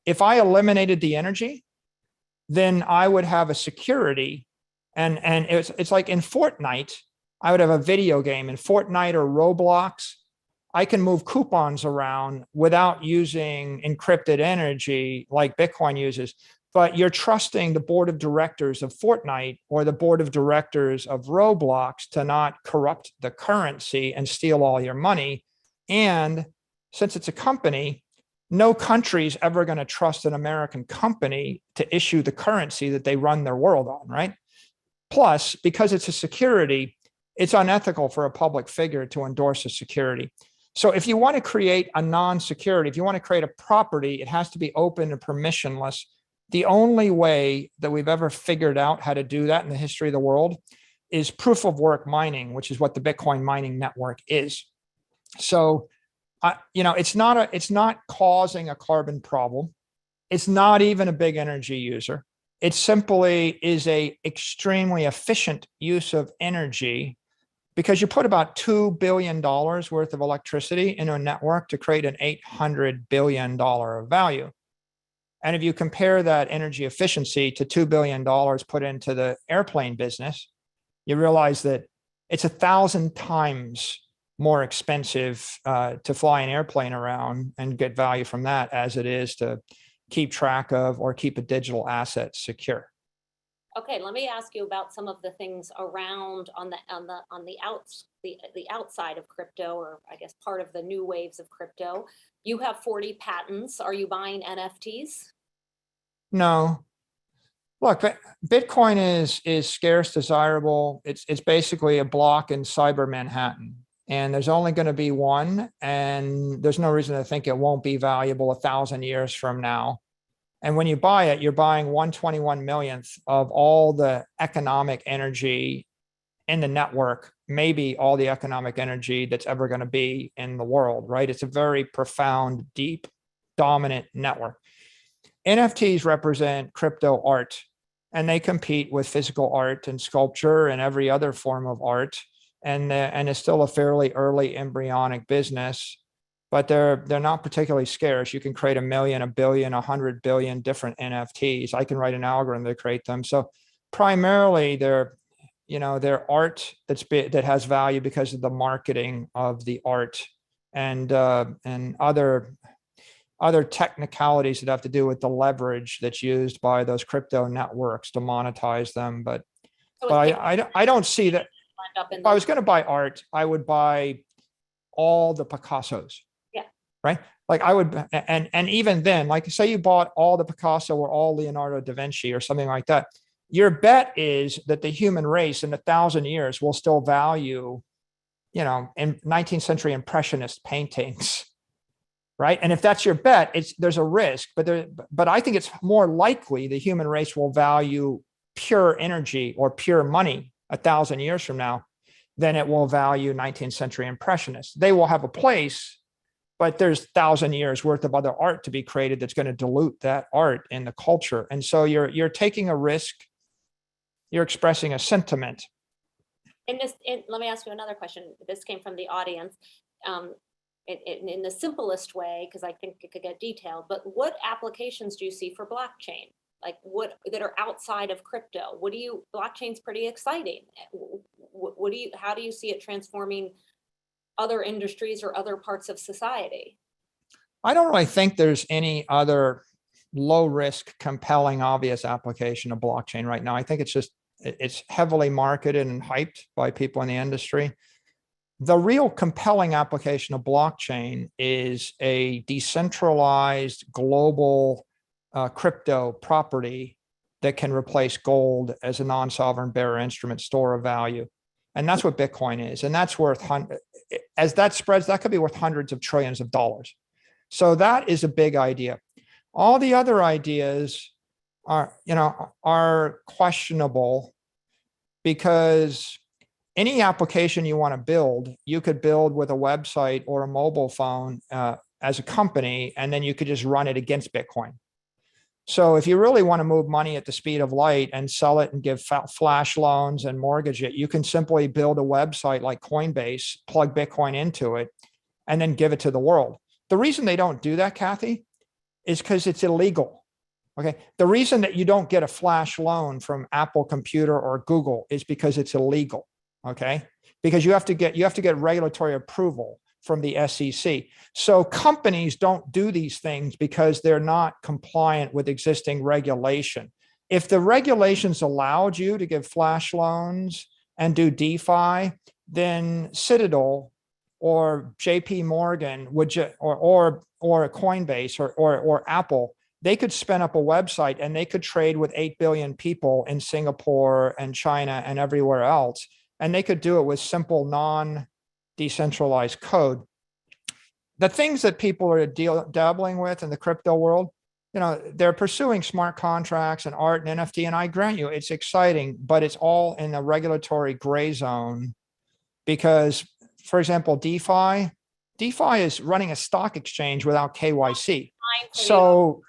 If I eliminated the energy, then I would have a security. And it's like in Fortnite, I would have a video game. In Fortnite or Roblox, I can move coupons around without using encrypted energy like Bitcoin uses. But you're trusting the board of directors of Fortnite or the board of directors of Roblox to not corrupt the currency and steal all your money. And since it's a company, no country is ever going to trust an American company to issue the currency that they run their world on, right? Plus, because it's a security, it's unethical for a public figure to endorse a security. So if you want to create a non-security, if you want to create a property, it has to be open and permissionless. The only way that we've ever figured out how to do that in the history of the world is proof of work mining, which is what the Bitcoin mining network is. So, it's not causing a carbon problem. It's not even a big energy user. It simply is a extremely efficient use of energy because you put about $2 billion worth of electricity into a network to create an $800 billion value. And if you compare that energy efficiency to $2 billion put into the airplane business, you realize that it's 1,000 times more expensive to fly an airplane around and get value from that as it is to keep track of or keep a digital asset secure. Okay, let me ask you about some of the things around on the outside of crypto, or I guess part of the new waves of crypto. You have 40 patents. Are you buying NFTs? No. Look, Bitcoin is scarce, desirable. It's basically a block in cyber Manhattan, and there's only going to be one, and there's no reason to think it won't be valuable 1,000 years from now. And when you buy it, you're buying 1/21 millionth of all the economic energy in the network, maybe all the economic energy that's ever going to be in the world, right? It's a very profound, deep, dominant network. NFTs represent crypto art, and they compete with physical art and sculpture and every other form of art. And it's still a fairly early embryonic business, but they're not particularly scarce. You can create 1 million, 1 billion, 100 billion different NFTs. I can write an algorithm to create them. So primarily they're art that has value because of the marketing of the art and other technicalities that have to do with the leverage that's used by those crypto networks to monetize them. But I don't see that. If I was going to buy art, I would buy all the Picassos. Yeah. Right. Like I would, and even then, like say you bought all the Picasso or all Leonardo da Vinci or something like that. Your bet is that the human race in 1,000 years will still value, in 19th century impressionist paintings. Right. And if that's your bet, there's a risk, but I think it's more likely the human race will value pure energy or pure money 1,000 years from now than it will value 19th century impressionists. They will have a place, but there's 1,000 years worth of other art to be created that's going to dilute that art in the culture. And so you're taking a risk. You're expressing a sentiment. Let me ask you another question. This came from the audience. In the simplest way, because I think it could get detailed, but what applications do you see for blockchain? Like that are outside of crypto? Blockchain's pretty exciting. How do you see it transforming other industries or other parts of society? I don't really think there's any other low risk, compelling, obvious application of blockchain right now. I think it's heavily marketed and hyped by people in the industry. The real compelling application of blockchain is a decentralized global crypto property that can replace gold as a non-sovereign bearer instrument store of value. And that's what Bitcoin is. And that's worth, as that spreads, that could be worth hundreds of trillions of dollars. So that is a big idea. All the other ideas are questionable, because any application you want to build, you could build with a website or a mobile phone as a company, and then you could just run it against Bitcoin. So if you really want to move money at the speed of light and sell it and give flash loans and mortgage it, you can simply build a website like Coinbase, plug Bitcoin into it, and then give it to the world. The reason they don't do that, Kathy, is because it's illegal. Okay. The reason that you don't get a flash loan from Apple Computer or Google is because it's illegal. Okay. Because you have to get regulatory approval from the SEC. So companies don't do these things because they're not compliant with existing regulation. If the regulations allowed you to give flash loans and do DeFi, then Citadel or JP Morgan or Coinbase or Apple, they could spin up a website and they could trade with 8 billion people in Singapore and China and everywhere else. And they could do it with simple, non-decentralized code. The things that people are dabbling with in the crypto world, they're pursuing smart contracts and art and NFT. And I grant you, it's exciting, but it's all in the regulatory gray zone. Because, for example, DeFi is running a stock exchange without KYC. So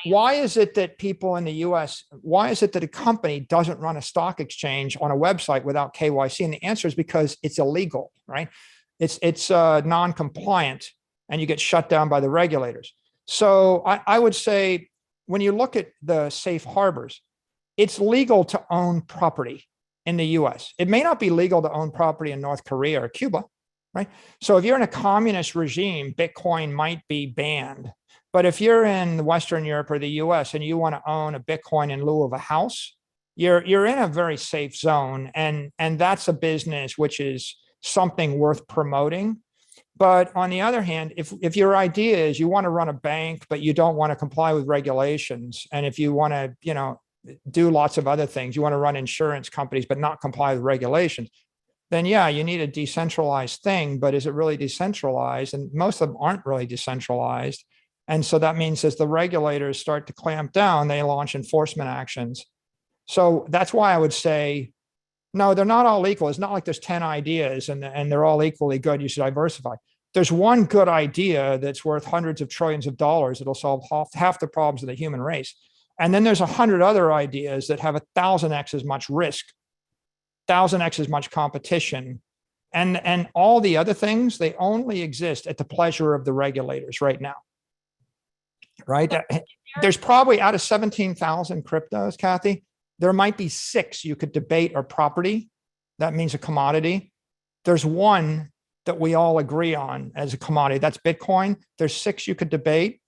why is it that people in the US, why is it that a company doesn't run a stock exchange on a website without KYC? And the answer is because it's illegal, right? It's non-compliant, and you get shut down by the regulators. So I would say, when you look at the safe harbors, it's legal to own property in the US. It may not be legal to own property in North Korea or Cuba, right? So if you're in a communist regime, Bitcoin might be banned. But if you're in Western Europe or the US and you want to own a Bitcoin in lieu of a house, you're in a very safe zone. And that's a business which is something worth promoting. But on the other hand, if your idea is you want to run a bank, but you don't want to comply with regulations, and if you want to, do lots of other things, you want to run insurance companies, but not comply with regulations, then yeah, you need a decentralized thing. But is it really decentralized? And most of them aren't really decentralized. And so that means as the regulators start to clamp down, they launch enforcement actions. So that's why I would say, no, they're not all equal. It's not like there's 10 ideas and they're all equally good. You should diversify. There's one good idea that's worth hundreds of trillions of dollars. It'll solve half the problems of the human race. And then there's 100 other ideas that have 1,000x as much risk, 1,000x as much competition. And all the other things, they only exist at the pleasure of the regulators right now. Right? There's probably, out of 17,000 cryptos, Kathy, there might be 6 you could debate are property. That means a commodity. There's one that we all agree on as a commodity. That's Bitcoin. There's 6 you could debate.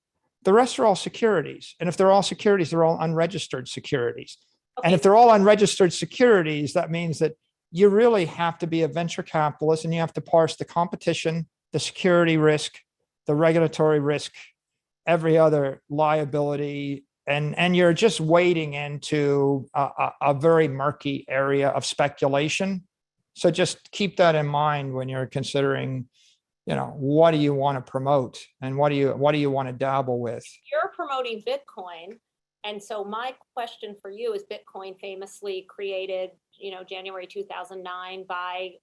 The rest are all securities. And if they're all securities, they're all unregistered securities. Okay. And if they're all unregistered securities, that means that you really have to be a venture capitalist, and you have to parse the competition, the security risk, the regulatory risk, every other liability, and you're just wading into a very murky area of speculation. So just keep that in mind when you're considering, what do you want to promote and what do you want to dabble with? You're promoting Bitcoin, and so my question for you is, Bitcoin famously created, January 2009 by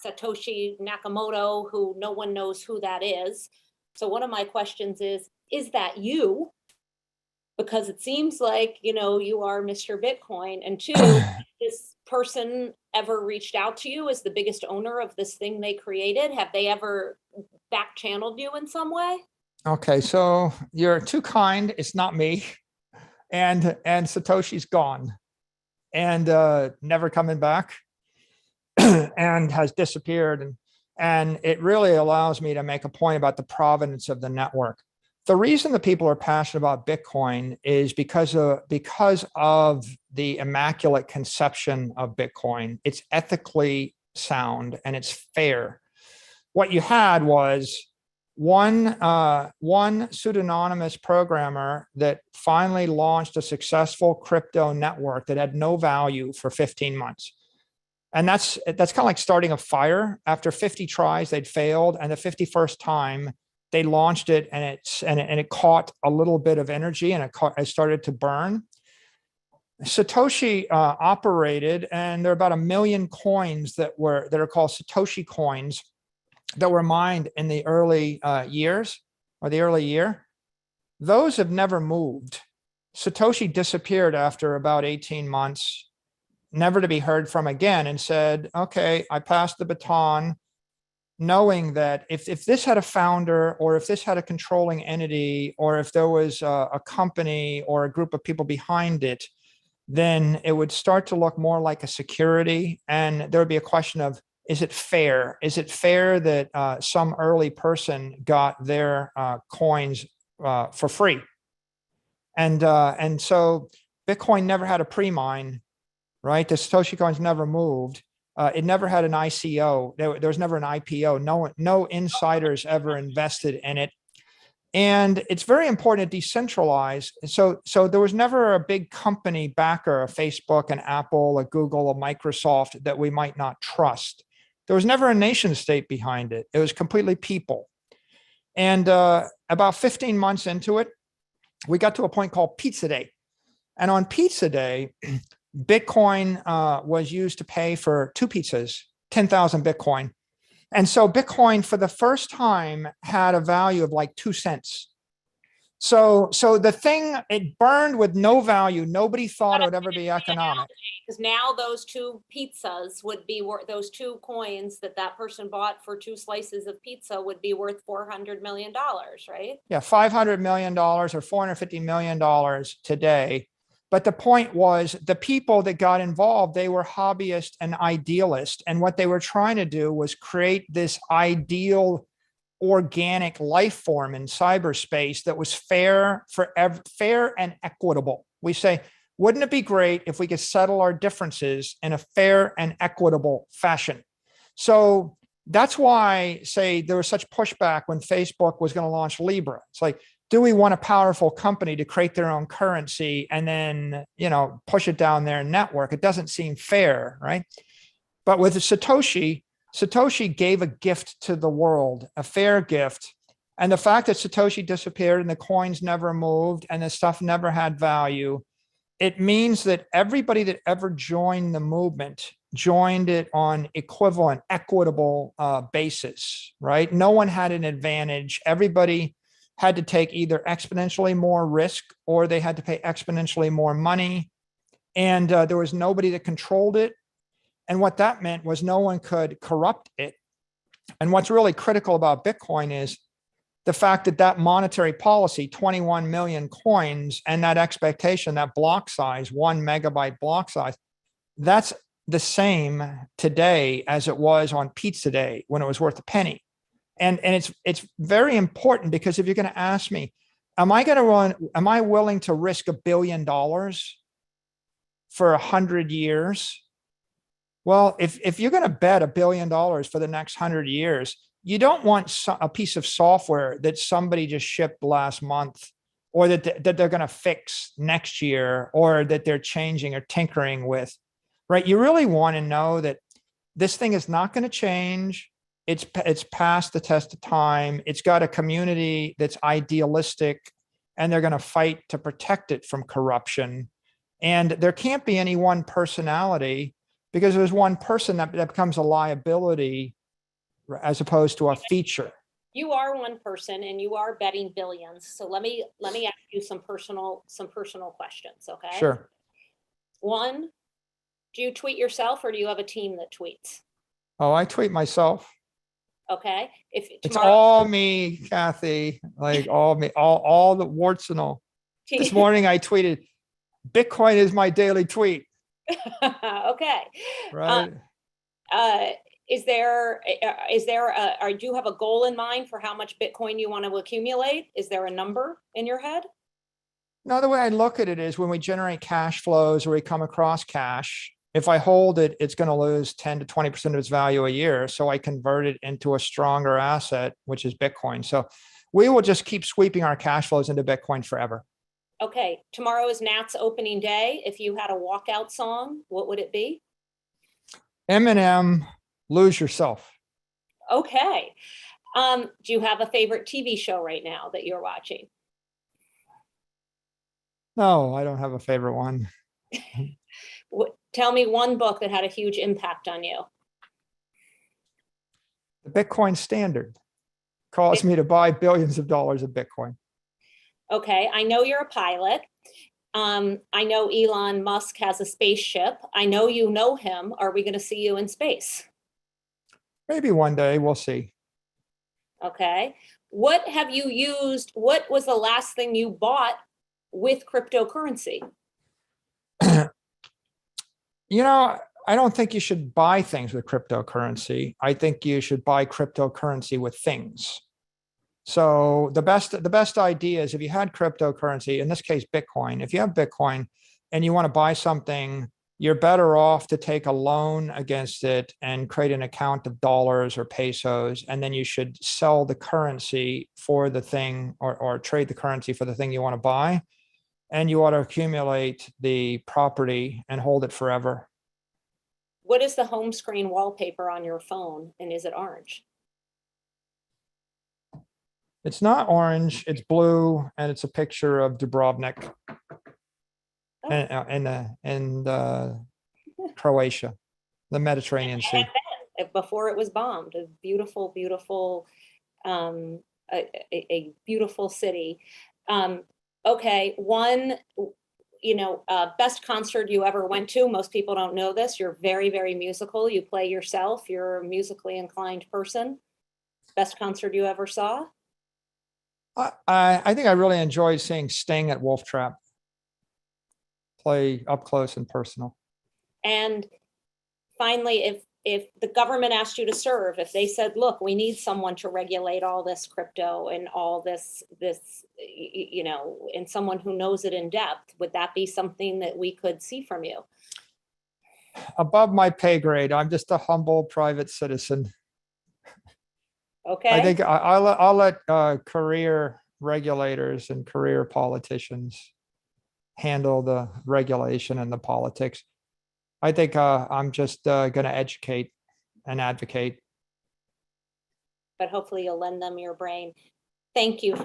Satoshi Nakamoto, who no one knows who that is. So one of my questions is that you? Because it seems like, you are Mr. Bitcoin. And 2, this person ever reached out to you as the biggest owner of this thing they created? Have they ever back channeled you in some way? Okay, so you're too kind. It's not me. And Satoshi's gone and never coming back and has disappeared. And it really allows me to make a point about the provenance of the network. The reason that people are passionate about Bitcoin is because of the immaculate conception of Bitcoin. It's ethically sound and it's fair. What you had was one pseudonymous programmer that finally launched a successful crypto network that had no value for 15 months. And that's kind of like starting a fire. After 50 tries, they'd failed, and the 51st time they launched it, and it caught a little bit of energy, and it started to burn. Satoshi operated, and there are about 1 million coins that are called Satoshi coins that were mined in the early years, or the early year. Those have never moved. Satoshi disappeared after about 18 months, never to be heard from again, and said, okay, I passed the baton, knowing that if this had a founder, or if this had a controlling entity, or if there was a company or a group of people behind it, then it would start to look more like a security. And there would be a question of, is it fair? Is it fair that some early person got their coins for free? And so Bitcoin never had a pre-mine, right? The Satoshi coins never moved. It never had an ICO. There was never an IPO. No insiders ever invested in it. And it's very important to decentralize. So there was never a big company backer, a Facebook, an Apple, a Google, a Microsoft that we might not trust. There was never a nation state behind it. It was completely people. And about 15 months into it, we got to a point called Pizza Day. And on Pizza Day, Bitcoin was used to pay for 2 pizzas, 10,000 Bitcoin. And so Bitcoin for the first time had a value of like 2 cents. So the thing, it burned with no value. Nobody thought it would ever be economic. Because now those two pizzas would be worth, those two coins that that person bought for two slices of pizza would be worth $400 million, right? Yeah, $500 million or $450 million today. But the point was, the people that got involved, they were hobbyists and idealists. And what they were trying to do was create this ideal organic life form in cyberspace that was fair and equitable. We say, wouldn't it be great if we could settle our differences in a fair and equitable fashion? So that's why, say, there was such pushback when Facebook was going to launch Libra. It's like, do we want a powerful company to create their own currency and then, push it down their network? It doesn't seem fair, right? But with Satoshi gave a gift to the world, a fair gift. And the fact that Satoshi disappeared and the coins never moved and the stuff never had value, it means that everybody that ever joined the movement joined it on equivalent, equitable basis, right? No one had an advantage. Everybody had to take either exponentially more risk or they had to pay exponentially more money. And there was nobody that controlled it. And what that meant was no one could corrupt it. And what's really critical about Bitcoin is the fact that that monetary policy, 21 million coins, and that expectation, that block size, 1 megabyte block size, that's the same today as it was on Pizza Day when it was worth a penny. And it's very important, because if you're going to ask me, am I willing to risk $1 billion for 100 years? Well, if you're going to bet $1 billion for the next 100 years, you don't want a piece of software that somebody just shipped last month, or that they're going to fix next year, or that they're changing or tinkering with, right? You really want to know that this thing is not going to change. It's past the test of time. It's got a community that's idealistic, and they're going to fight to protect it from corruption. And there can't be any one personality, because there's one person that becomes a liability as opposed to a feature. You are one person and you are betting billions. So let me ask you some personal questions, okay? Sure. One, do you tweet yourself or do you have a team that tweets? Oh, I tweet myself. Okay. It's all me, Kathy, like all me, all the warts and all. This morning I tweeted, Bitcoin is my daily tweet. Okay. Right. Do you have a goal in mind for how much Bitcoin you want to accumulate? Is there a number in your head? No, the way I look at it is, when we generate cash flows or we come across cash, if I hold it, it's going to lose 10 to 20% of its value a year. So I convert it into a stronger asset, which is Bitcoin. So we will just keep sweeping our cash flows into Bitcoin forever. Okay. Tomorrow is Nat's opening day. If you had a walkout song, what would it be? Eminem, Lose Yourself. Okay. Do you have a favorite TV show right now that you're watching? No, I don't have a favorite one. Tell me one book that had a huge impact on you. The Bitcoin Standard caused me to buy billions of dollars of Bitcoin. Okay, I know you're a pilot. I know Elon Musk has a spaceship. I know you know him. Are we going to see you in space? Maybe one day, we'll see. Okay. What have you used? What was the last thing you bought with cryptocurrency? I don't think you should buy things with cryptocurrency. I think you should buy cryptocurrency with things. So the best idea is, if you had cryptocurrency, in this case, Bitcoin, if you have Bitcoin and you want to buy something, you're better off to take a loan against it and create an account of dollars or pesos. And then you should sell the currency for the thing, or trade the currency for the thing you want to buy. And you ought to accumulate the property and hold it forever. What is the home screen wallpaper on your phone, and is it orange? It's not orange, it's blue, and it's a picture of Dubrovnik and Croatia, the Mediterranean Sea. Before it was bombed, a beautiful, beautiful, a beautiful city. Okay, one, best concert you ever went to. Most people don't know this. You're very, very musical. You play yourself. You're a musically inclined person. Best concert you ever saw? I think I really enjoyed seeing Sting at Wolf Trap play up close and personal. And finally, if the government asked you to serve, if they said, look, we need someone to regulate all this crypto and all this, and someone who knows it in depth, would that be something that we could see from you? Above my pay grade, I'm just a humble private citizen. Okay. I think I'll let career regulators and career politicians handle the regulation and the politics. I think I'm just going to educate and advocate. But hopefully you'll lend them your brain. Thank you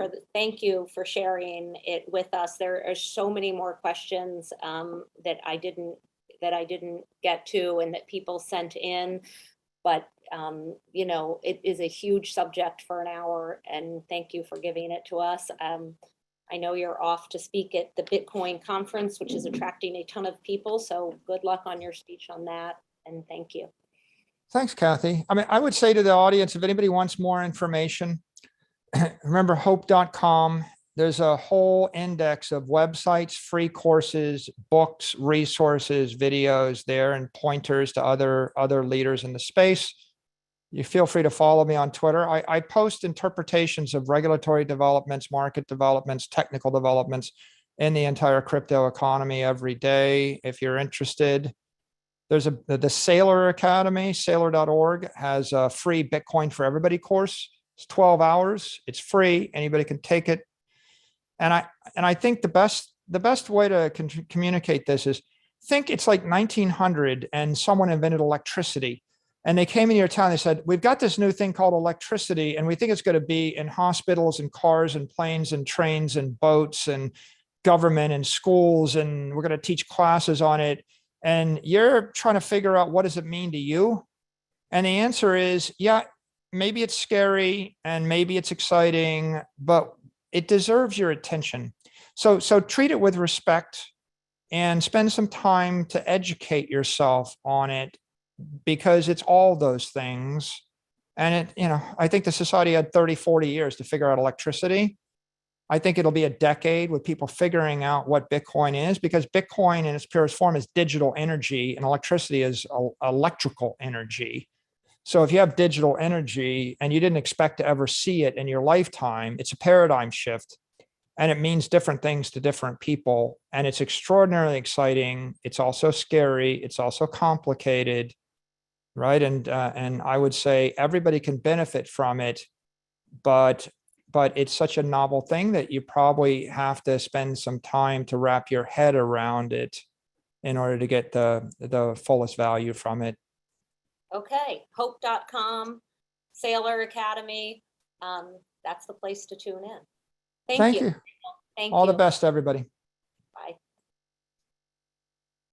for sharing it with us. There are so many more questions that I didn't get to and that people sent in. But it is a huge subject for an hour, and thank you for giving it to us. I know you're off to speak at the Bitcoin conference, which is attracting a ton of people. So good luck on your speech on that. And thank you. Thanks, Kathy. I mean, I would say to the audience, if anybody wants more information, remember hope.com. There's a whole index of websites, free courses, books, resources, videos there, and pointers to other leaders in the space. You feel free to follow me on Twitter. I post interpretations of regulatory developments, market developments, technical developments in the entire crypto economy every day. If you're interested, there's the Saylor Academy, Saylor.org has a free Bitcoin for Everybody course. It's 12 hours. It's free. Anybody can take it. And I think the best way to communicate this is, think it's like 1900 and someone invented electricity. And they came in your town, they said, we've got this new thing called electricity, and we think it's going to be in hospitals and cars and planes and trains and boats and government and schools, and we're going to teach classes on it. And you're trying to figure out, what does it mean to you? And the answer is, yeah, maybe it's scary and maybe it's exciting, but it deserves your attention. So treat it with respect and spend some time to educate yourself on it, because it's all those things. And I think the society had 30, 40 years to figure out electricity. I think it'll be a decade with people figuring out what Bitcoin is, because Bitcoin in its purest form is digital energy and electricity is electrical energy. So if you have digital energy and you didn't expect to ever see it in your lifetime, it's a paradigm shift, and it means different things to different people. And it's extraordinarily exciting. It's also scary. It's also complicated. Right. And I would say everybody can benefit from it, but it's such a novel thing that you probably have to spend some time to wrap your head around it in order to get the fullest value from it. Okay. Hope.com, Saylor Academy. That's the place to tune in. Thank you. Thank All you. the best, everybody.